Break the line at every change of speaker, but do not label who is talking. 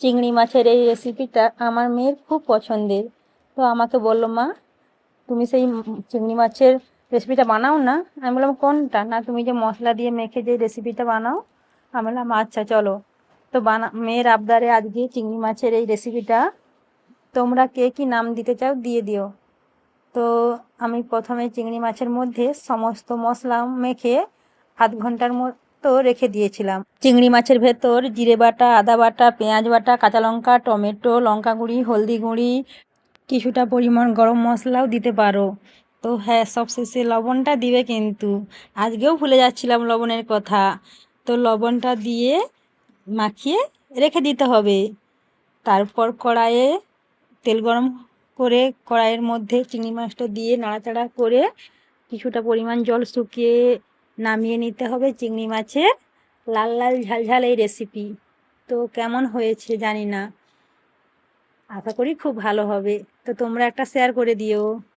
চিংড়ি মাছের এই রেসিপিটা আমার মেয়ের খুব পছন্দের। তো আমাকে বলল, মা তুমি সেই চিংড়ি মাছের রেসিপিটা বানাও না। আমি বললাম, কোনটা? না, তুমি যে মশলা দিয়ে মেখে যে রেসিপিটা বানাও। আমি বললাম, আচ্ছা চলো। তো মেয়ের আবদারে আজকে চিংড়ি মাছের এই রেসিপিটা। তোমরা কে কি নাম দিতে চাও দিয়ে দিও। তো আমি প্রথমে চিংড়ি মাছের মধ্যে সমস্ত মশলা মেখে আধ ঘন্টার মতো রেখে দিয়েছিলাম। চিংড়ি মাছের ভেতর জিরে বাটা, আদা বাটা, পেঁয়াজ বাটা, কাঁচা লঙ্কা, টমেটো, লঙ্কা গুঁড়ি, হলদি গুঁড়ি, কিছুটা পরিমাণ গরম মশলাও দিতে পারো। তো হ্যাঁ, সবশেষে লবণটা দিবে কিন্তু। আজকেও ভুলে যাচ্ছিলাম লবণের কথা। তো লবণটা দিয়ে মাখিয়ে রেখে দিতে হবে। তারপর কড়াইয়ে তেল গরম করে কড়াইয়ের মধ্যে চিংড়ি মাছটা দিয়ে নাড়াচাড়া করে কিছুটা পরিমাণ জল শুকিয়ে নামিয়ে নিতে হবে চিংড়ি মাছের লাল লাল ঝালঝাল এই রেসিপি। তো কেমন হয়েছে জানি না, আশা করি খুব ভালো হবে। তো তোমরা একটা শেয়ার করে দিও।